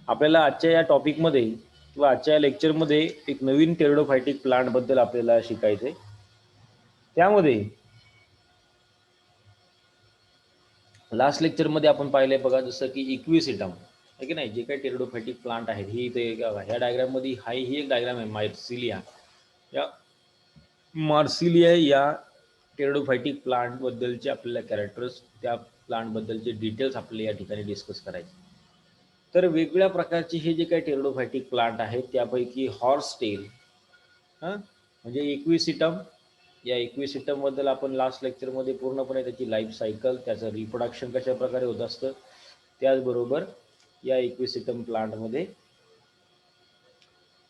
आपल्याला आजच्या या टॉपिकमध्ये किंवा आजच्या या लेक्चरमध्ये एक नवीन टेरिडोफायटिक प्लांटबद्दल आपल्याला शिकायचं आहे. त्यामध्ये लास्ट लेक्चरमध्ये आपण पाहिलंय बघा, जसं की इक्विसिटम आहे की नाही, जे काही टेरिडोफायटिक प्लांट आहेत ही ते ह्या डायग्राममध्ये ही एक डायग्राम आहे मार्सिलिया. या मार्सिलिया या टेरिडोफायटिक प्लांटबद्दलचे आपल्याला कॅरेक्टर्स, त्या प्लांटबद्दलचे डिटेल्स आपल्याला या ठिकाणी डिस्कस करायचे. तर वेगवेगळ्या प्रकारचे हे जे काही टेरिडोफायटिक प्लांट आहेत त्यापैकी हॉर्स टेल म्हणजे इक्विसिटम, या इक्विसिटमबद्दल आपण लास्ट लेक्चरमध्ये पूर्णपणे त्याची लाईफ सायकल, त्याचं रिप्रोडक्शन कशा प्रकारे होत असतं, त्याचबरोबर या इक्विसिटम प्लांटमध्ये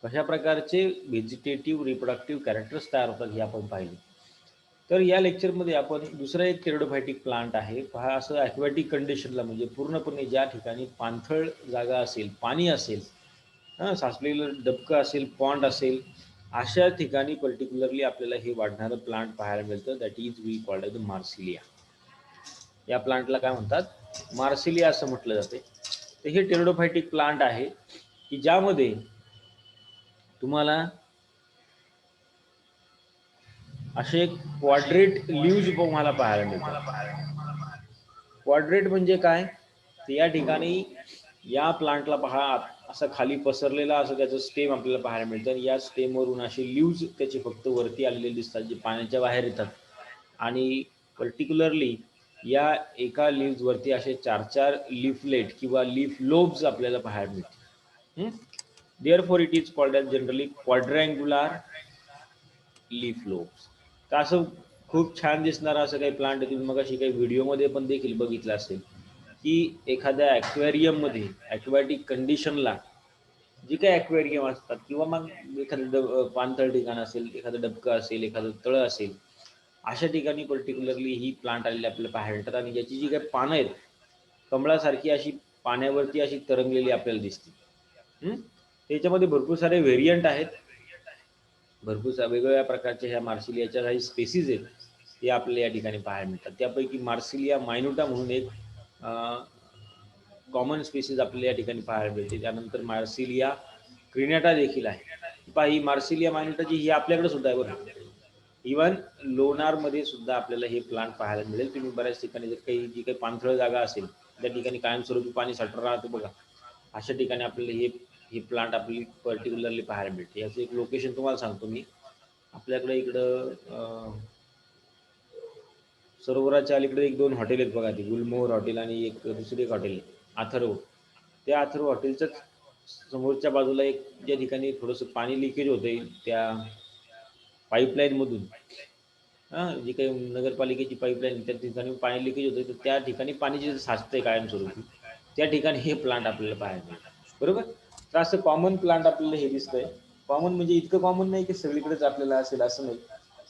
कशा प्रकारचे व्हेजिटेटिव्ह रिप्रोडक्टिव्ह कॅरेक्टर्स तयार होतात हे आपण पाहिले. तर या लेक्चरमध्ये आपण दुसरा एक टेरिडोफायटिक प्लांट आहे पहा. असं ॲक्वॅटिक कंडिशनला म्हणजे पूर्णपणे ज्या ठिकाणी पाणथळ जागा असेल, पाणी असेल, साचलेलं डबकं असेल, पॉन्ड असेल, अशा ठिकाणी पर्टिक्युलरली आपल्याला हे वाढणारं प्लांट पाहायला मिळतं. That is we called the Marsilea. या प्लांटला काय म्हणतात? मार्सिलिया असं म्हटलं जाते. तर हे टेरिडोफायटिक प्लांट आहे की ज्यामध्ये तुम्हाला असे क्वाड्रेट लीव्ज तुम्हाला पाहायला मिळतात. क्वाड्रेट म्हणजे काय? तर या ठिकाणी या प्लांटला पहा, असं खाली पसरलेला असं त्याचं स्टेम आपल्याला पाहायला मिळतं. या स्टेमवरून असे लीव्ज त्याचे फक्त वरती आलेले दिसतात, जे पाण्याच्या बाहेर येतात. आणि पर्टिक्युलरली या एका लीव्जवरती असे 4-4 लीफलेट किंवा लीफ लोब्स आपल्याला पाहायला मिळतील. Therefore it is called as generally quadrangular leaf lobes. तर असं खूप छान दिसणारं असं काही प्लांट तुम्ही मग अशी काही व्हिडिओमध्ये पण देखील बघितलं असेल की एखाद्या ॲक्वेरियममध्ये ॲक्वॅटिक कंडिशनला जे काही ॲक्वेरियम असतात किंवा मग एखादं पाणथळ ठिकाण असेल, एखादं डबकं असेल, एखादं तळं असेल, अशा ठिकाणी पर्टिक्युलरली ही प्लांट आलेली आपल्याला पाहायला मिळतात. आणि याची जी काही पानं आहेत, कमळासारखी अशी पाण्यावरती अशी तरंगलेली आपल्याला दिसते. त्याच्यामध्ये भरपूर सारे व्हेरियंट आहेत. भरपूर वेगवेगळ्या प्रकारच्या ह्या मार्सिलियाच्या काही स्पेसीज आहेत, ते आपल्याला या ठिकाणी पाहायला मिळतात. त्यापैकी मार्सिलिया मायनुटा म्हणून एक कॉमन स्पेसीज आपल्याला या ठिकाणी पाहायला मिळते. त्यानंतर मार्सिलिया क्रिनेटा देखील आहे. पहा, ही मार्सिलिया मायनुटाची ही आपल्याकडे सुद्धा आहे बरं. इवन लोणारमध्ये सुद्धा आपल्याला हे प्लांट पाहायला मिळेल. तुम्ही बऱ्याच ठिकाणी जर काही जी काही पाणथळ जागा असेल, त्या ठिकाणी कायमस्वरूपी पाणी साठवून राहतं बघा, अशा ठिकाणी आपल्याला हे प्लांट आपली पर्टिक्युलरली पाहायला मिळते. याचं एक लोकेशन तुम्हाला सांगतो मी. आपल्याकडे इकडं सरोवराच्या अलीकडे 1-2 हॉटेल आहेत बघा, ती गुलमोहर हॉटेल आणि एक दुसरी एक हॉटेल आहे अथर्व. त्या अथर्व हॉटेलच्याच समोरच्या बाजूला एक ज्या ठिकाणी थोडंसं पाणी लिकेज होतंय त्या पाईपलाईनमधून, जी काही नगरपालिकेची पाईपलाईन, त्या ठिकाणी पाणी लिकेज होतं, तर त्या ठिकाणी पाणी जे साचतंय कायमस्वरूपी, त्या ठिकाणी हे प्लांट आपल्याला पाहायला मिळतं. बरोबर. तर असं कॉमन प्लांट आपल्याला हे दिसतंय. कॉमन म्हणजे इतकं कॉमन नाही की सगळीकडेच आपल्याला असेल असं नाही,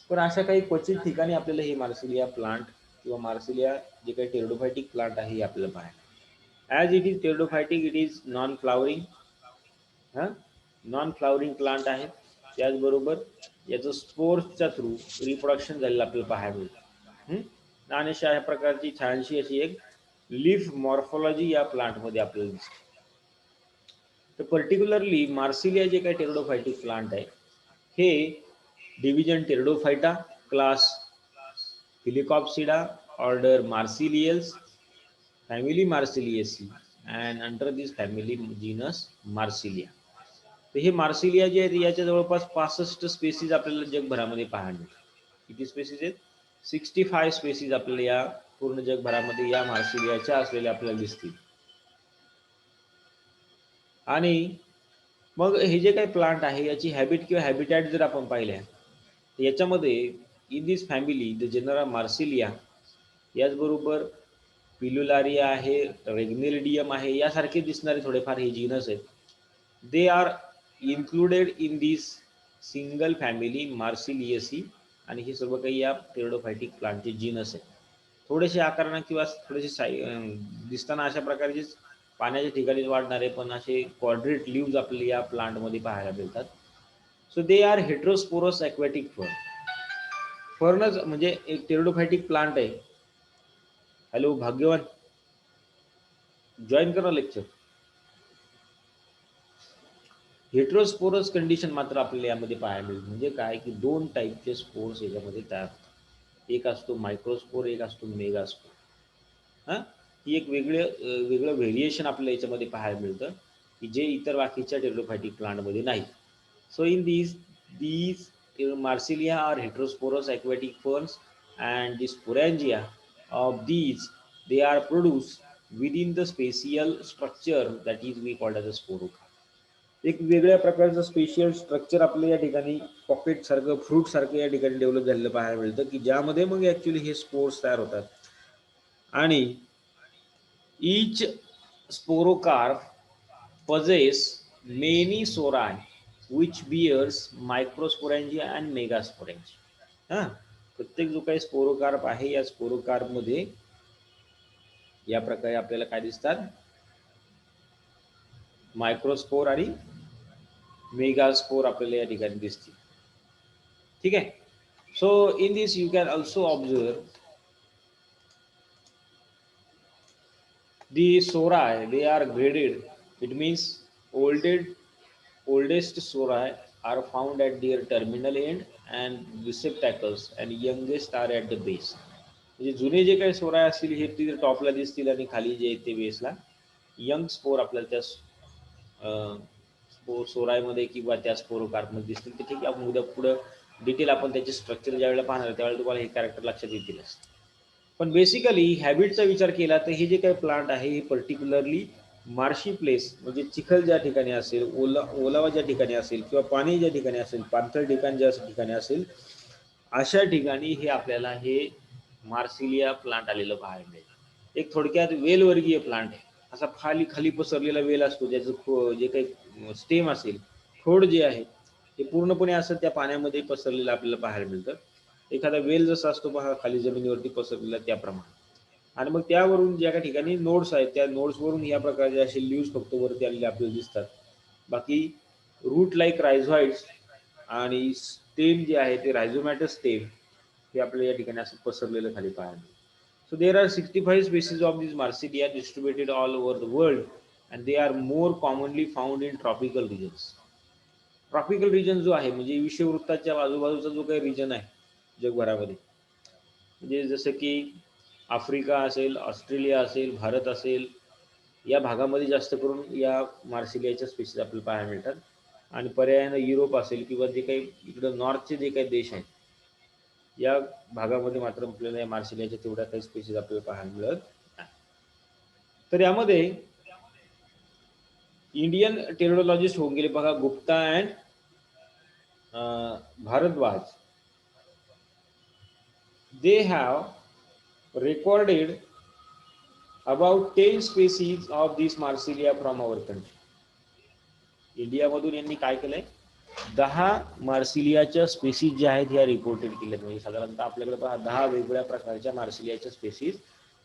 पण अशा काही क्वचित ठिकाणी आपल्याला हे मार्सिलिया प्लांट किंवा मार्सिलिया जे काही टेरिडोफायटिक प्लांट आहे हे आपल्याला पाहायला. As it is pteridophytic, it is non flowering, non flowering plant आहे. त्याचबरोबर याचं स्पोर्सच्या थ्रू रिप्रोडक्शन झालेलं आपल्याला पाहायला मिळतं. आणि अशा प्रकारची छानशी अशी एक लीफ मॉर्फॉलॉजी या प्लांटमध्ये आपल्याला दिसते. तर पर्टिक्युलरली मार्सिलिया जे काही टेरिडोफायटिक प्लांट आहे, हे division Pteridophyta, class Filicopsida, order Marsileales, family Marsileaceae, and under this family genus Marsilea. तर हे मार्सिलिया जे आहेत याच्या जवळपास 65 स्पेसीज आपल्याला जगभरामध्ये पाहायला मिळतात. किती स्पेसीज आहेत? 65 स्पेसीज आपल्याला या पूर्ण जगभरामध्ये या मार्सिलियाच्या असलेल्या आपल्याला दिसतील. आणि मग हे जे काही प्लांट आहे याची हॅबिट किंवा हॅबिटॅट जर आपण पाहिल्या, तर याच्यामध्ये in this family the genera Marsilea, याचबरोबर पिलुलारिया आहे, रेग्नेलिडियम आहे, यासारखे दिसणारे थोडेफार हे जीनस आहेत. They are included in this single family Marsileaceae. आणि हे सर्व काही या टेरिडोफायटिक प्लांटचे जीनस आहेत. थोडेसे आकाराने किंवा थोडेसे दिसताना अशा प्रकारचेच पाण्याच्या ठिकाणी वाढणारे पण असे क्वाड्रेट लीव्ज आपल्याला या प्लांटमध्ये पाहायला मिळतात. So they are heterosporous aquatic fern. फर्नच म्हणजे एक टेरिडोफायटिक प्लांट आहे. हॅलो भाग्यवान, जॉईन करा लेक्चर. हेट्रोस्पोरस कंडिशन मात्र आपल्याला यामध्ये पाहायला मिळेल. म्हणजे काय की दोन टाईपचे स्पोर्स याच्यामध्ये तयार होतात. एक असतो मायक्रोस्पोर, एक असतो मेगास्पोर. हां, ही एक वेगळं व्हेरिएशन आपल्याला याच्यामध्ये पाहायला मिळतं की जे इतर बाकीच्या टेरिडोफायटिक प्लांटमध्ये नाही. So in these Marsilia are heterosporous aquatic ferns, and the sporangia of these, they are produced within the spatial structure that is we called as a sporocarp. एक वेगळ्या प्रकारचं स्पेशल स्ट्रक्चर आपल्या या ठिकाणी पॉकेट सारखं फ्रूट सारखं या ठिकाणी डेव्हलप झालेलं पाहायला मिळतं की ज्यामध्ये मग ऍक्च्युली हे स्पोर्स तयार होतात. आणि each sporocarp possess many sori which bears microsporangia and megasporangia. हा, प्रत्येक जो काही स्पोरोकार्प आहे या स्पोरोकार्प मध्ये या प्रकारे आपल्याला काय दिसतात, मायक्रोस्पोर आणि मेगास्पोर आपल्याला या ठिकाणी दिसतील. ठीक आहे. So in this you can also observe the sori, they are graded. It means oldest sori are found at their terminal end and receptacles, and youngest are at the base. म्हणजे जुने जे काही सोराय असतील हे तिथे टॉपला दिसतील आणि खाली जे ते बेसला यंग स्पोर आपल्याला त्या सोरायमध्ये किंवा त्या स्पोरोकार्पमध्ये दिसतील. ते ठीक आहे, आपण उद्या पुढं डिटेल आपण त्याचे स्ट्रक्चर ज्यावेळेला पाहणार त्यावेळेला तुम्हाला हे कॅरेक्टर लक्षात येतीलच. पण बेसिकली हॅबिटचा विचार केला तर हे जे काही प्लांट आहे हे पर्टिक्युलरली मार्शी प्लेस म्हणजे चिखल ज्या ठिकाणी असेल, ओलावा ज्या ठिकाणी असेल किंवा पाणी ज्या ठिकाणी असेल, पाणथळ ठिकाण ज्या ठिकाणी असेल अशा ठिकाणी हे आपल्याला हे मार्सिलिया प्लांट आलेलं पाहायला मिळेल. एक थोडक्यात वेलवर्गीय प्लांट आहे. असा खाली खाली पसरलेला वेल असतो, ज्याचं जे काही स्टेम असेल, खोड जे आहे ते पूर्णपणे असं त्या पाण्यामध्ये पसरलेलं आपल्याला पाहायला मिळतं. एखादा वेल जसा असतो पहा खाली जमिनीवरती पसरलेला त्याप्रमाणे. आणि मग त्यावरून ज्या काही ठिकाणी नोड्स आहेत त्या नोड्सवरून या प्रकारचे असे लीव्स फक्त वरती आलेले आपल्याला दिसतात. बाकी रूट लाईक रायझॉइड्स आणि स्टेम जे आहे ते रायझोमॅटस स्टेम हे आपल्याला या ठिकाणी असं पसरलेलं खाली पाहायला मिळतं. So there are 65 species of these Marsilia distributed all over the world, and they are more commonly found in tropical regions. Tropical region जो आहे म्हणजे विषुववृत्ताच्या आजूबाजूचा जो काही रिजन आहे जगभरामध्ये, म्हणजे जसं की आफ्रिका असेल, ऑस्ट्रेलिया असेल, भारत असेल, या भागामध्ये जास्त करून या मार्सिलियाच्या स्पेसीज आपल्याला पाहायला मिळतात. आणि पर्यायानं युरोप असेल किंवा जे काही इकडं नॉर्थचे जे काही देश आहेत या भागामध्ये मात्र आपल्याला या मार्सिलियाच्या तेवढ्या काही स्पेसीज आपल्याला पाहायला मिळत नाही. तर यामध्ये इंडियन टेरिडोलॉजिस्ट होऊन गेले बघा Gupta and Bharadwaj. They have recorded about 10 species of this Marsilia from our country. इंडियामधून यांनी काय केलंय, 10 मार्सिलियाच्या स्पेसीज ज्या आहेत ह्या रिपोर्टेड केल्या. म्हणजे साधारणतः आपल्याकडे 10 वेगवेगळ्या प्रकारच्या मार्सिलियाच्या स्पेसीज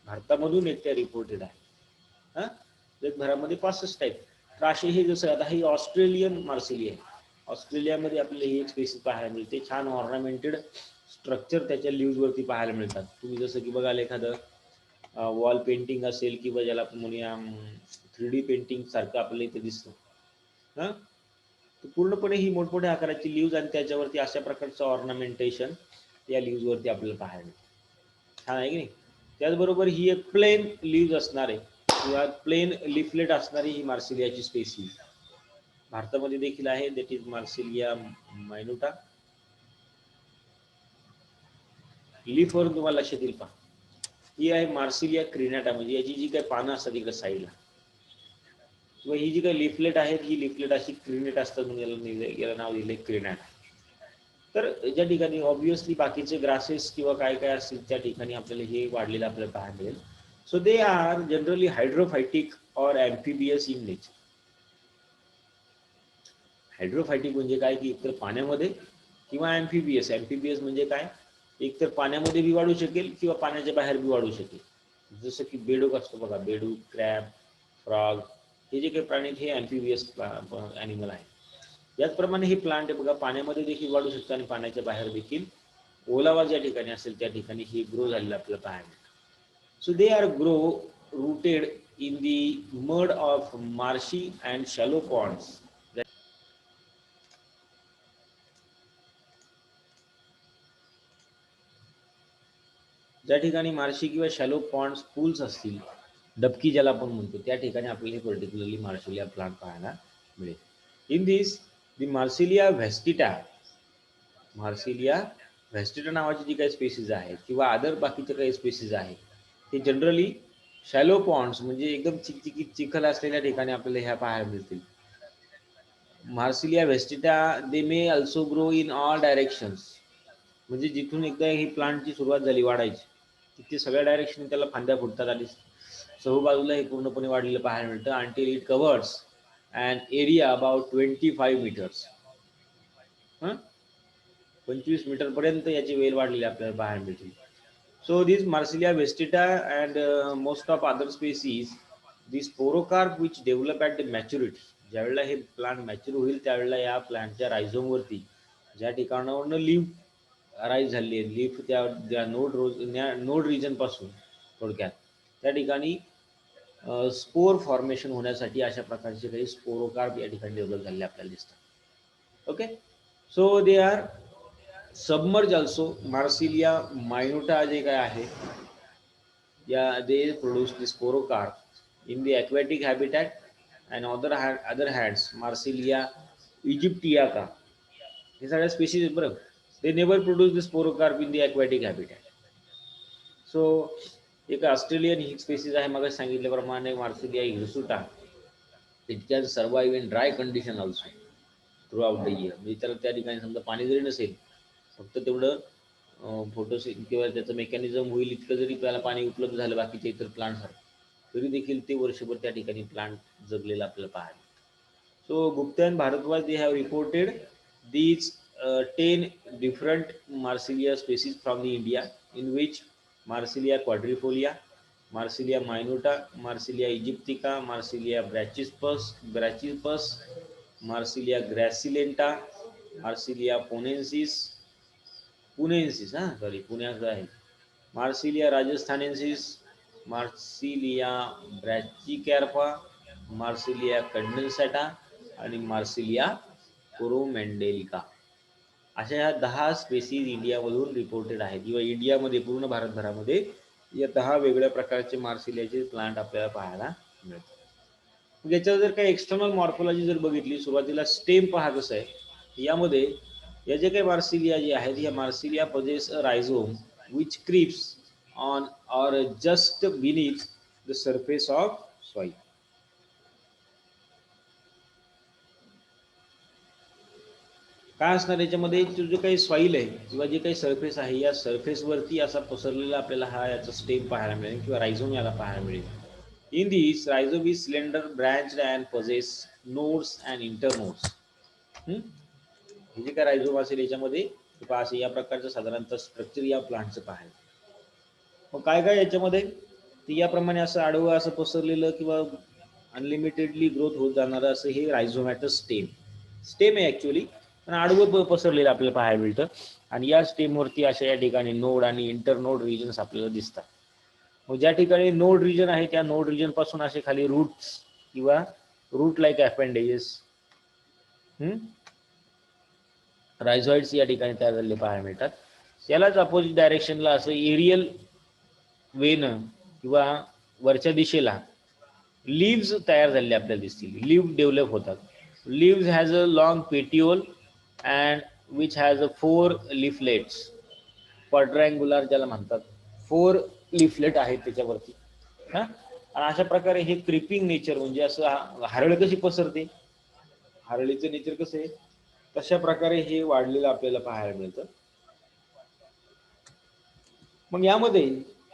भारतामधून एक त्या रिपोर्टेड आहे. जगभरामध्ये 65 आहेत. तर असे हे जसं आता ही ऑस्ट्रेलियन मार्सिलिया आहे, ऑस्ट्रेलियामध्ये आपल्याला ही एक स्पेसीज पाहायला मिळते. छान ऑर्नामेंटेड स्ट्रक्चर त्याच्या लीव्हजवरती पाहायला मिळतात. तुम्ही जसं की बघाल एखादं वॉल पेंटिंग असेल किंवा ज्याला आपण म्हणूया 3D पेंटिंग सारखं आपल्याला इथे दिसतं. हां, पूर्णपणे ही मोठमोठ्या आकाराची लीव्ज आणि त्याच्यावरती अशा प्रकारचं ऑर्नामेंटेशन या लीव्जवरती आपल्याला पाहायला मिळतं. छान आहे की नाही. त्याचबरोबर ही एक प्लेन लीव्ज असणार आहे किंवा प्लेन लिफलेट असणारी ही मार्सिलियाची स्पेसीज भारतामध्ये देखील आहे. That is Marsilea minuta. लीफवरून तुम्हाला लक्षात येईल पहा, ही आहे मार्सिलिया क्रिनाटा. म्हणजे याची जी काही पानं असतात इकडे साईडला किंवा ही जी काही लिफलेट आहेत ही लिफलेट अशी क्रिनेट असतात म्हणून याला नाव दिले क्रिनाटा. तर ज्या ठिकाणी ऑब्विसली बाकीचे ग्रासेस किंवा काय काय असतील त्या ठिकाणी आपल्याला हे वाढलेलं आपल्याला पाहायला मिळेल. So they are generally hydrophytic or amphibious in nature. Hydrophytic म्हणजे काय की एकतर पाण्यामध्ये किंवा ॲम्फिबियस. ॲम्फिबियस म्हणजे काय, एकतर पाण्यामध्ये बी वाढू शकेल किंवा पाण्याच्या बाहेर बी वाढू शकेल. जसं की बेडूक असतो बघा, बेडूक, क्रॅब, फ्रॉग, हे जे काही प्राणी हे ॲम्फिबियस ॲनिमल आहे. याचप्रमाणे हे प्लांट आहे बघा, पाण्यामध्ये देखील वाढू शकतं आणि पाण्याच्या बाहेर देखील ओलावा ज्या ठिकाणी असेल त्या ठिकाणी हे ग्रो झालेलं आपल्याला पाहायला मिळतं. So they are grow rooted in the mud of marshy and shallow ponds. ज्या ठिकाणी मार्शी किंवा शॅलो पॉन्ड्स पूल्स असतील, डबकी ज्याला आपण म्हणतो, त्या ठिकाणी आपल्याला पर्टिक्युलरली मार्सिलिया प्लांट पाहायला मिळेल. इन दिस दी मार्सिलिया व्हेस्टिटा नावाची जी काही स्पेसीज आहेत किंवा अदर बाकीचे काही स्पेसीज आहेत, ते जनरली शॅलो पॉन्ड्स म्हणजे एकदम चिकचिकीत चिखल असलेल्या ठिकाणी आपल्याला ह्या पाहायला मिळतील. Marsilea vestita they may also grow in all directions, म्हणजे जिथून एकदा ही प्लांटची सुरुवात झाली वाढायची, तिथे सगळ्या डायरेक्शन त्याला फांद्या फुटतात आणि चहूबाजूला हे पूर्णपणे वाढलेलं पाहायला मिळतं. Until it covers and area about 25 meters. 25 meter पर्यंत याची वेल वाढलेली आपल्याला पाहायला मिळतील. So this Marsilea vestita and most of other species, the sporocarp which develop at the maturity, ज्यावेळेला हे प्लांट मॅच्युर होईल त्यावेळेला या प्लांटच्या रायझोमवरती ज्या ठिकाणावरनं लीफ राईज झाली आहे, लीफ त्या नोड रिजनपासून थोडक्यात त्या ठिकाणी स्पोर फॉर्मेशन होण्यासाठी अशा प्रकारचे काही स्पोरोकार्प या ठिकाणी डेव्हलप झालेले आपल्याला दिसतात. Okay, so they are submerge also. Marsilea minuta जे काय आहे, या they produce the sporocarp in the aquatic habitat and other hands Marsilea aegyptiaca, हे सगळ्या स्पेसीज आहेत बरं. They never produce the sporocarp in the aquatic habitat. So एक Australian ही स्पेसीज आहे, मग सांगितल्याप्रमाणे Marsilea hirsuta, it can survive in dry condition also throughout the year. म्हणजे त्याला त्या ठिकाणी समजा पाणी जरी नसेल, फक्त तेवढं किंवा त्याचं मेकॅनिझम होईल इतकं जरी त्याला पाणी उपलब्ध झालं बाकीच्या इतर प्लांटसारखं, तरी देखील ते वर्षभर त्या ठिकाणी प्लांट जगलेलं आपल्याला पाहायला. So Gupta and Bhardwaj they have reported these 10 different Marsilia species from the India, in which Marsilia quadrifolia, Marsilia minota, Marsilia aegyptica, Marsilia brachypus, Marsilia gracilenta, Marsilia पुण्याचं आहे, Marsilia rajasthanensis, Marsilia brachycarpa, Marsilia condensata आणि Marsilia कोरोमँडेलिका, अशा ह्या 10 species इंडियामधून reported आहेत किंवा इंडियामध्ये पूर्ण भारतभरामध्ये या 10 वेगळ्या प्रकारचे मार्सिलियाचे प्लांट आपल्याला पाहायला मिळतात. याच्यावर जर काही एक्सटर्नल मॉर्फोलॉजी जर बघितली, सुरुवातीला स्टेम पहा कसं आहे. यामध्ये या जे काही मार्सिलिया जे आहेत, या Marsilea possesses a rhizome which creeps on or just beneath the surface of soil. काय असणार याच्यामध्ये, जो काही सॉईल आहे किंवा जे काही सरफेस आहे, या सरफेसवरती असा पसरलेला आपल्याला हा याचा स्टेम पाहायला मिळेल किंवा रायझोम याला पाहायला मिळेल. In this rhizome is cylinder branched and possess nodes and internodes. हे जे काय रायझोम असेल याच्यामध्ये असे या प्रकारचं साधारणतः स्ट्रक्चर या प्लांटचं पाहायला. मग काय काय याच्यामध्ये, ती याप्रमाणे असं आडवं असं पसरलेलं किंवा अनलिमिटेडली ग्रोथ होत जाणारं असं हे रायझोमॅटस स्टेम आहे ॲक्च्युअली, पण आडवं पसरलेलं आपल्याला पाहायला मिळतं. आणि या स्टेमवरती अशा या ठिकाणी नोड आणि इंटरनोड रिजन्स आपल्याला दिसतात. मग ज्या ठिकाणी नोड रिजन आहे त्या नोड रिजन पासून असे खाली रूट्स किंवा रूट लाईक अपेंडेजेस रायझॉइड्स या ठिकाणी तयार झालेले पाहायला मिळतात. यालाच अपोजिट डायरेक्शनला असं एरियल वेनं किंवा वरच्या दिशेला लीव्ज तयार झालेले आपल्याला दिसतील. लीव्ह डेव्हलप होतात. Leaves has a long petiole and which has a 4 leaflets, quadrangular ज्याला म्हणतात, 4 लिफलेट आहेत त्याच्यावरती. आणि अशा प्रकारे हे क्रिपिंग नेचर, म्हणजे असं हरळ कशी पसरते, हरळीचं नेचर कसं आहे, तशा प्रकारे हे वाढलेलं आपल्याला पाहायला मिळतं. मग यामध्ये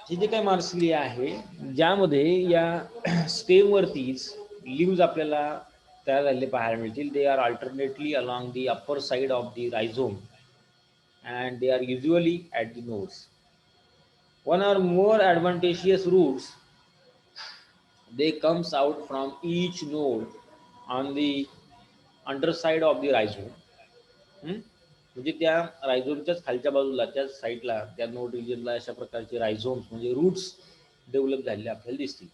हे जे काही मार्सिलिया आहे, ज्यामध्ये या स्टेमवरतीच लिव्ज आपल्याला तयार झालेले पाहायला मिळतील. They are alternately along the upper side of the rhizome and they are usually at the nodes. One or more adventitious roots they comes out from each node on the underside of the rhizome. म्हणजे त्या रायझोमच्याच खालच्या बाजूला त्या साईडला त्या node रिजनला अशा प्रकारचे रायझोम्स म्हणजे रूट्स डेव्हलप झालेले आपल्याला दिसतील.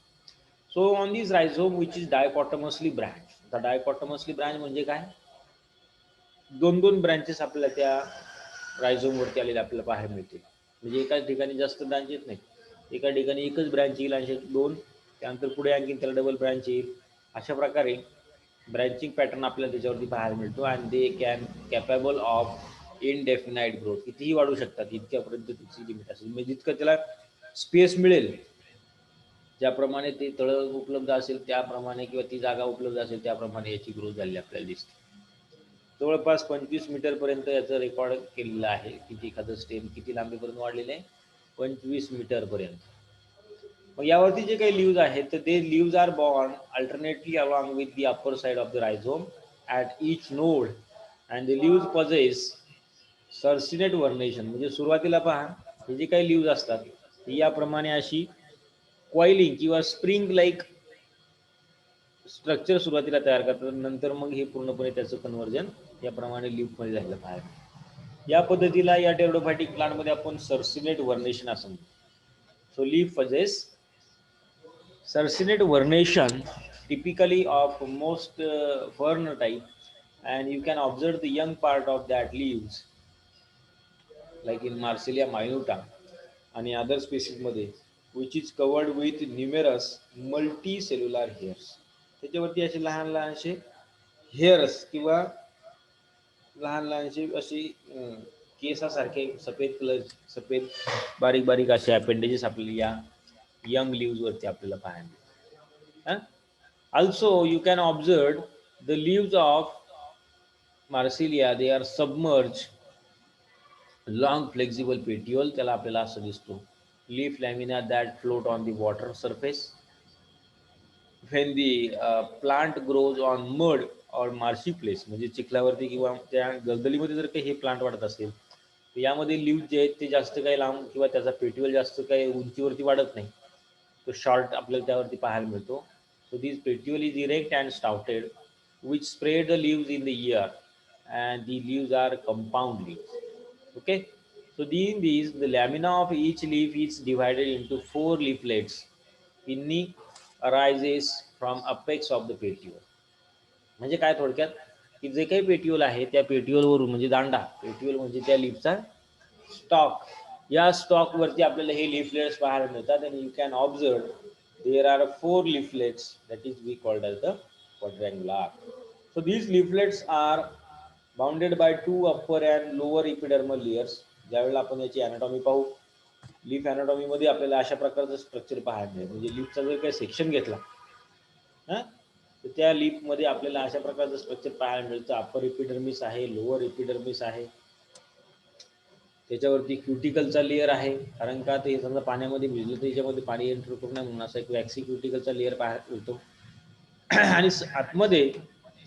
So on this rhizome which is dichotomously branch. आता डायकॉटमसली ब्रँच म्हणजे काय, 2 ब्रँचेस आपल्याला त्या रायझोमवरती आलेले आपल्याला पाहायला मिळतील. म्हणजे एकाच ठिकाणी जास्त ब्रांच येत नाही, एका ठिकाणी एकच ब्रँच येईल आणि दोन, त्यानंतर पुढे आणखी त्याला डबल ब्रँच येईल. अशा प्रकारे ब्रँचिंग पॅटर्न आपल्याला त्याच्यावरती पाहायला मिळतो. And they can capable of इनडेफिनाईट growth, कितीही वाढू शकतात, इतक्यापर्यंत त्याची लिमिट असेल. म्हणजे जितकं त्याला स्पेस मिळेल, ज्याप्रमाणे ते तळं उपलब्ध असेल त्याप्रमाणे किंवा ती जागा उपलब्ध असेल त्याप्रमाणे याची ग्रोथ झाली आपल्याला दिसते. जवळपास 25 मीटरपर्यंत याचं रेकॉर्ड केलेलं आहे, किती एखादं स्टेम किती लांबीपर्यंत वाढलेलं आहे, 25 मीटरपर्यंत. मग यावरती जे काही लीव्ज आहेत तर ते leaves are born alternately along with the upper side of the rhizome at each node and the leaves possess circinate vernation. म्हणजे सुरुवातीला पहा हे जे काही लीव्ज असतात ती याप्रमाणे अशी कॉइलिंग किंवा स्प्रिंग लाईक स्ट्रक्चर सुरुवातीला तयार करतात, नंतर मग हे पूर्णपणे त्याचं कन्व्हर्जन याप्रमाणे लीफमध्ये झालं पाहिजे. या पद्धतीला या टेरोडोफायटिक प्लांटमध्ये आपण सर्सिनेट व्हर्नेशन असं म्हणतो. So leaf possess circinate vernation typically of most fern type, and you can observe the young part of that leaves like in Marsilea minuta आणि other species मध्ये which is covered with numerous multicellular hairs. त्याच्यावरती असे लहान लहानसे hairs किंवा लहान लहानसे अशी केसासारखे सफेद कलर, सफेद बारीक बारीक असे अपेंडेजेस आपल्याला या यंग लीव्ज वरती आपल्याला पाहायला मिळतात. Also you can observe the leaves of Marsilea, they are submerged long flexible petiole, त्याला आपल्याला असं दिसतो. Leaf lamina that float on the water surface. When the plant grows on mud or marshy place, म्हणजे चिखलावरती किंवा त्या दलदलीमध्ये जर काही हे प्लांट वाढत असेल तर यामध्ये लीव्ह जे आहेत ते जास्त काही लांब किंवा त्याचा पेट्युअल जास्त काही उंचीवरती वाढत नाही, तो शॉर्ट आपल्याला त्यावरती पाहायला मिळतो. So this petiole is erect and stouted, which spread the leaves in the air, and the leaves are compound leaves. Okay, so in these, the lamina of each leaf is divided into 4 leaflets. Pinny arises from apex of the petiole. म्हणजे काय थोडक्यात की जे काही पेट्युअल आहे त्या पेट्युअलवरून म्हणजे दांडा, पेट्युअल म्हणजे त्या लीफचा स्टॉक, या स्टॉक वरती आपल्याला हे लीफलेट्स पाहायला मिळतात. आणि you can observe there are 4 leaflets that is we called as the quadrangular. So these leaflets are bounded by 2 upper and lower epidermal layers. ज्यावेळेला आपण याची अॅनाटॉमी पाहू, लीफ अॅनाटॉमी मध्ये आपल्याला अशा प्रकारचं स्ट्रक्चर पाहायला मिळेल. म्हणजे लीफचा जर काही सेक्शन घेतला तर त्या लीफ मध्ये आपल्याला अशा प्रकारचं स्ट्रक्चर पाहायला मिळतं. अप्पर एपिडर्मिस आहे, लोअर एपिडर्मिस आहे, त्याच्यावरती क्युटिकलचा लेअर आहे, कारण का ते समजा पाण्यामध्ये भिजलं तर याच्यामध्ये पाणी एंटर करू नये म्हणून असा एक वॅक्सी क्युटिकलचा लेअर पाहायला मिळतो. आणि आतमध्ये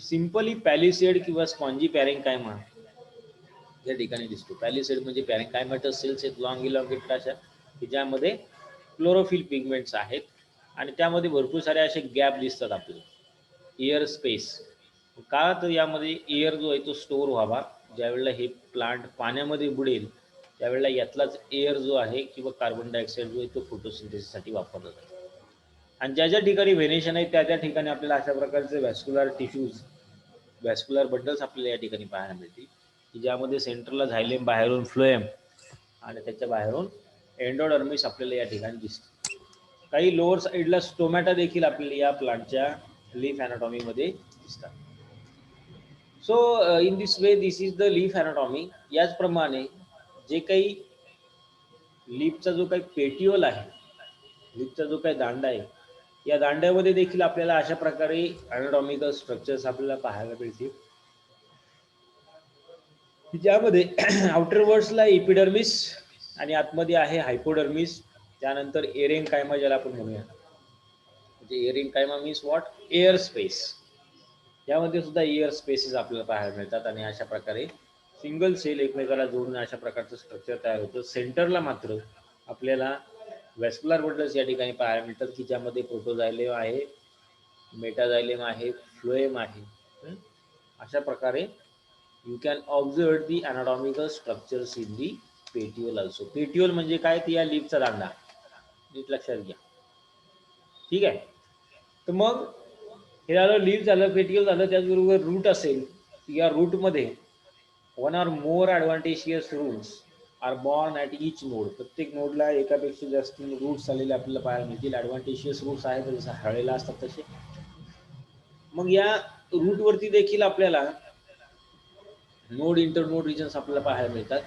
सिंपली पॅलिसेड किंवा स्पॉन्जी पॅरेंकायमा या ठिकाणी दिसतो. पॅलिसेड म्हणजे पॅरेंकायमाटस सेल्स आहेत लॉंग इलॉंगेटेड अशा, की ज्यामध्ये क्लोरोफिल पिगमेंट्स आहेत आणि त्यामध्ये भरपूर सारे असे गॅप दिसतात आपल्याला, एअर स्पेस. का तर यामध्ये एअर जो आहे तो स्टोअर व्हावा, ज्यावेळेला हे प्लांट पाण्यामध्ये बुडेल त्यावेळेला यातलाच एअर जो आहे किंवा कार्बन डायऑक्साईड जो आहे तो फोटोसिंथेसिससाठी वापरला जातो. आणि ज्या ज्या ठिकाणी व्हेनेशन आहे त्या त्या ठिकाणी आपल्याला अशा प्रकारचे व्हॅस्क्युलर टिश्यूज, व्हॅस्क्युलर बंडल्स आपल्याला या ठिकाणी पाहायला मिळतील, की ज्यामध्ये सेंटरला झायलेम, बाहेरून फ्लोएम आणि त्याच्या बाहेरून एंडोडर्मिस आपल्याला या ठिकाणी दिसते. काही लोअर साईडला स्टोमॅटा देखील आपल्याला या प्लांटच्या लीफ अॅनाटॉमीमध्ये दिसतात. So in this way this is the leaf anatomy. याचप्रमाणे जे काही लीफचा जो काही पेटिओल आहे, लीफचा जो काही दांडा आहे, या दांड्यामध्ये देखील आपल्याला अशा प्रकारे अॅनाटॉमिकल स्ट्रक्चर्स आपल्याला पाहायला मिळतील, ज्यामध्ये आउटर वर्ड्सला एपिडर्मिस आणि आतमध्ये आहे हायपोडर्मिस, त्यानंतर एरेंकायमा ज्याला आपण म्हणूया, म्हणजे एरेंकायमा मीन्स व्हॉट, एअर स्पेस. यामध्ये सुद्धा एअर स्पेसेस आपल्याला पाहायला मिळतात आणि अशा प्रकारे सिंगल सेल एकमेकाला जोडून अशा प्रकारचं स्ट्रक्चर तयार होतं. सेंटरला मात्र आपल्याला व्हॅस्क्युलर बंडल्स या ठिकाणी पाहायला मिळतात, की ज्यामध्ये प्रोटोझायलेम आहे, मेटाझायलेम आहे, फ्लोएम आहे. अशा प्रकारे you can observe the anatomical structures in the petiole also. Petiole म्हणजे काय, ती या लीफचा दांडा, नीट लक्षात घ्या. ठीक आहे, तर मग हे झालं लीफ झालं, पेटिओल झालं, त्याचबरोबर रूट असेल, या रूटमध्ये one or more adventitious roots are born at each node. प्रत्येक नोडला एकापेक्षा जास्त रूट्स आलेले आपल्याला पाहायला मिळतील. ॲडव्हान्टेशियस रूट्स आहेत जसं हळेला असतात तसे. मग या रूटवरती देखील आपल्याला नोड इंटर नोड रिजन्स आपल्याला पाहायला मिळतात.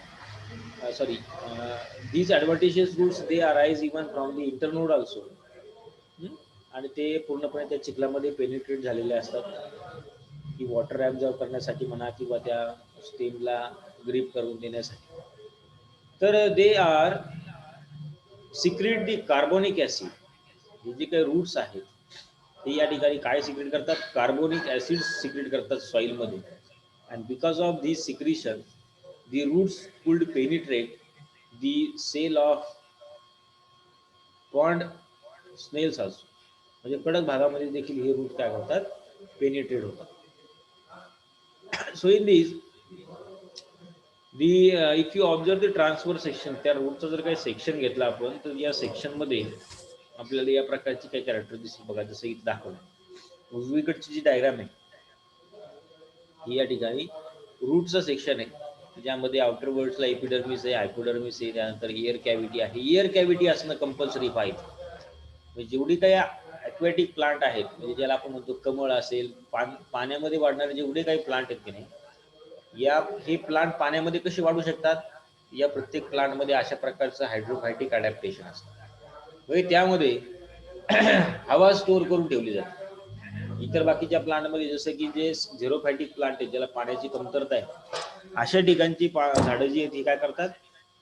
Sorry, these advantageous routes they arise even from the internode also. आणि ते पूर्णपणे त्या चिखलामध्ये पेनिट्रेट झालेले असतात, की वॉटर ॲब्झॉर्ब करण्यासाठी म्हणा किंवा त्या स्टेमला ग्रीप करून देण्यासाठी. तर they are secrete the carbonic acid. हे जे काही रूट्स आहेत ते या ठिकाणी काय सिक्रेट करतात? कार्बोनिक ॲसिड सिक्रेट करतात सॉईलमध्ये. And because of this secretion the roots could penetrate the cell of pond snails also. म्हणजे कडक भागामध्ये देखील हे रूट काय करतात? पेनिट्रेट होतात. So in this if you observe the transfer section, त्या रूटचा जर काही सेक्शन घेतला आपण तर या सेक्शनमध्ये आपल्याला या प्रकारची काही कॅरेक्टर दिसतील बघा, जसं इथे दाखवलं. उजवीकडची जी डायग्राम आहे ही या ठिकाणी रूटचं सेक्शन आहे, ज्यामध्ये आउटर वर्ड्सला एपिडर्मिस आहे, हायपोडर्मिस आहे, त्यानंतर एअर कॅव्हिटी आहे. एअर कॅव्हिटी असणं कंपल्सरी पाहिजे. म्हणजे जेवढी काही ॲक्वॅटिक प्लांट आहेत, म्हणजे ज्याला आपण म्हणतो कमळ असेल, पाण्यामध्ये वाढणारे जेवढे काही प्लांट आहेत की नाही, हे प्लांट पाण्यामध्ये कसे वाढू शकतात? या प्रत्येक प्लांटमध्ये अशा प्रकारचं हायड्रोफायटिक अडॅप्टेशन असतं. म्हणजे त्यामध्ये हवा स्टोअर करून ठेवली जाते. इतर बाकीच्या प्लांटमध्ये जसं की जे झिरोफॅटिक प्लांट आहेत, ज्याला पाण्याची कमतरता आहे, अशा ठिकाणची झाडं जी आहेत ती काय करतात?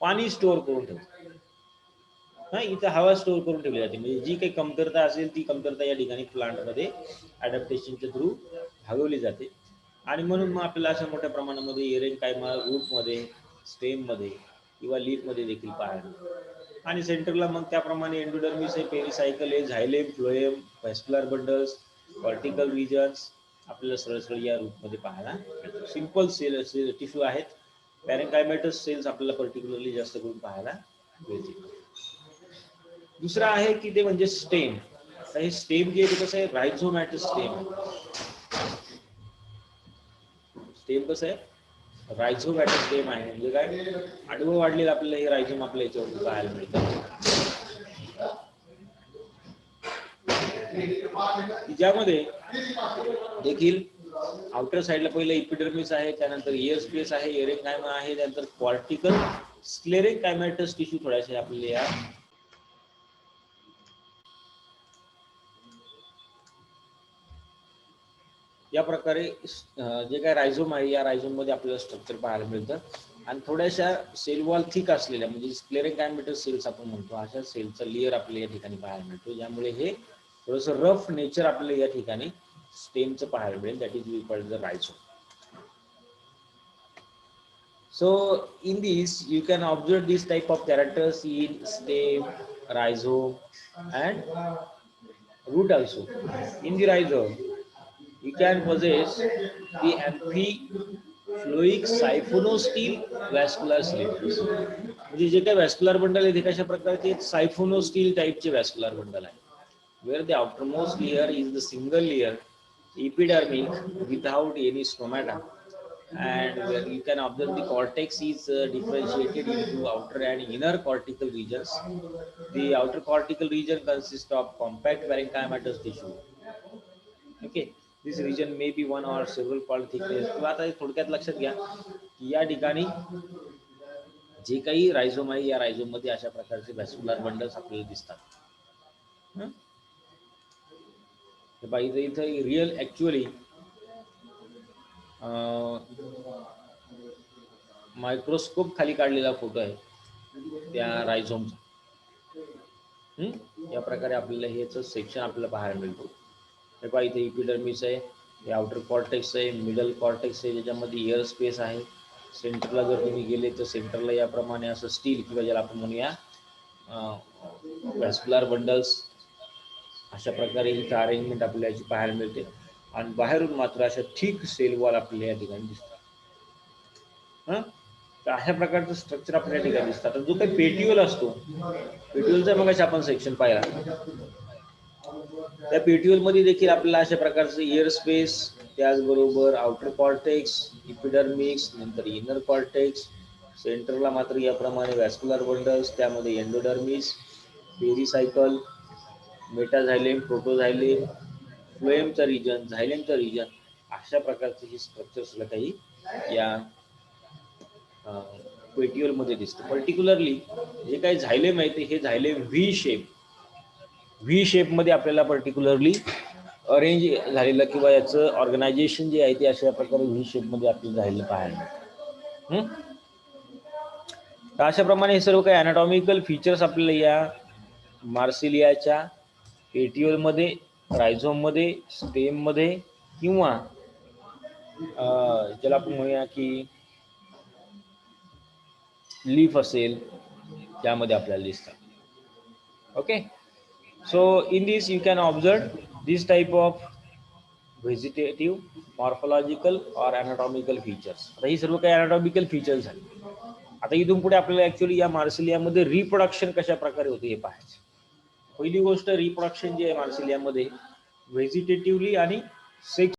पाणी स्टोअर करून ठेवतात. हा, इथं हवा स्टोअर करून ठेवली जाते. म्हणजे जी काही कमतरता असेल ती कमतरता या ठिकाणी प्लांटमध्ये अडॅप्टेशनच्या थ्रू भागवली जाते. आणि म्हणून मग आपल्याला अशा मोठ्या प्रमाणामध्ये एरेनकायमा रूटमध्ये, स्टेममध्ये किंवा लीफमध्ये देखील पाहायला. आणि सेंटरला मग त्याप्रमाणे एंडोडर्मिस आहे, पेरिसायकल आहे, xylem, phloem, vascular bundles, cortical regions आपल्याला सरळ सरळ या रूटमध्ये पाहायला मिळतात. सिंपल सेल टिश्यू आहेत. पॅरेन्कायमॅटस सेल्स आपल्याला पर्टिक्युलरली जास्त करून पाहायला मिळतील. दुसरं आहे की ते म्हणजे स्टेम. तर हे स्टेम जे आहे कसं आहे? रायझोमॅटस स्टेम. स्टेम कसं आहे? रायझोमॅटस स्टेम आहे. म्हणजे काय? आडवं वाढलेलं आपल्याला हे रायझोम आपल्या याच्यावरती पाहायला मिळतं, ज्यामध्ये देखील आउटर साइडला पहिलं इपिडर्मिस आहे, त्यानंतर एअर स्पेस आहे, एरेनकायमा आहे, त्यानंतर कॉर्टिकल स्क्लेरेनकायमॅटस टिश्यू थोड्याशा आपल्याला या प्रकारे जे काय रायझोम आहे या रायझोम मध्ये आपल्याला स्ट्रक्चर पाहायला मिळतं. आणि थोड्याशा सेल वॉल थिक असलेल्या म्हणजे स्क्लेरेनकायमॅटस सेल्स आपण म्हणतो, अशा सेलचा लेअर आपल्याला या ठिकाणी पाहायला मिळतो, ज्यामुळे हे थोडंसं रफ नेचर आपल्याला या ठिकाणी स्टेमचं पाहायला मिळेल. That is we called the rhizome. So in this you can observe this type of characters in stem, rhizome and root also. In the rhizome you can possess the amphifloic siphonostele vascular cylinders. म्हणजे जे काही vascular bundle आहे ते कशा प्रकारचे? सायफोनोस्टील टाइपचे vascular bundle आहे. Where the outermost layer is the single layer epidermic without any stomata, and where you can observe the cortex is differentiated into outer and inner cortical regions. The outer cortical region consists of compact parenchymatous tissue. Okay, this region may be one or several fold thickness. किंवा आता थोडक्यात लक्षात घ्या की या ठिकाणी जे काही रायझोम आहे या रायझोम मध्ये अशा प्रकारचे व्हॅस्क्युलर बंडल्स आपल्याला दिसतात. इथं रिअल ऍक्च्युअली मायक्रोस्कोप खाली काढलेला फोटो आहे त्या रायझोमचा. या प्रकारे आपल्याला हेच सेक्शन आपल्याला पाहायला मिळतो. हे पहा, इथे इपिडर्मिस आहे, हे आउटर कॉर्टेक्स आहे, मिडल कॉर्टेक्स आहे, ज्याच्यामध्ये एअर स्पेस आहे. सेंटरला जर तुम्ही गेले तर सेंटरला याप्रमाणे असं स्टील किंवा ज्याला आपण म्हणूया व्हॅस्क्युलर बंडल्स अशा प्रकारे इथं अरेंजमेंट आपल्याला याची पाहायला मिळते. आणि बाहेरून मात्र अशा ठीक सेल वॉल आपल्याला या ठिकाणी दिसतात. तर अशा प्रकारचं स्ट्रक्चर आपल्या या ठिकाणी दिसतात. जो काही पेट्युअल असतो, पेट्युअलचा मग आपण सेक्शन पाहिला, त्या पेट्युअल मध्ये देखील आपल्याला अशा प्रकारचं एअर स्पेस, त्याचबरोबर आउटर कॉर्टेक्स, इपिडर्मिक्स, नंतर इनर कॉर्टेक्स, सेंटरला मात्र याप्रमाणे व्हॅस्क्युलर बंडल्स, त्यामध्ये एंडोडर्मिस, पेरिसायकल, मेटाझायलेम, प्रोटोझायलेम, फ्लोएमचा रिजन, झायलेमचा रिजन, अशा प्रकारचे हे स्ट्रक्चर्स काही या पेट्युअल मध्ये दिसतं. पर्टिक्युलरली जे काही झायलेम आहे हे झायलेम व्ही शेप मध्ये आपल्याला पर्टिक्युलरली अरेंज झालेलं किंवा याचं ऑर्गनायझेशन जे आहे ते अशा प्रकारे व्ही शेप मध्ये आपल्याला झालेलं पाहायला मिळतं. तर अशाप्रमाणे हे सर्व काही अनाटॉमिकल फीचर्स आपल्याला या मार्सिलियाच्या पेट्युअल मध्ये, रायझोम मध्ये, स्टेम मध्ये किंवा ज्याला आपण म्हणूया की लीफ असेल त्यामध्ये आपल्याला दिसतात. Okay, so in this you can observe this type of vegetative, morphological और अनाटॉमिकल फीचर्स. आता ही सर्व काही अनाटॉमिकल फीचर्स झाले. आता इथून पुढे आपल्याला ऍक्च्युअली या मार्सिलियामध्ये रिप्रोडक्शन कशा प्रकारे होते हे पाहायचं. पहिली गोष्ट, रिप्रोडक्शन जे आहे मार्सिलियामध्ये व्हेजिटेटिव्हली आणि सेक्स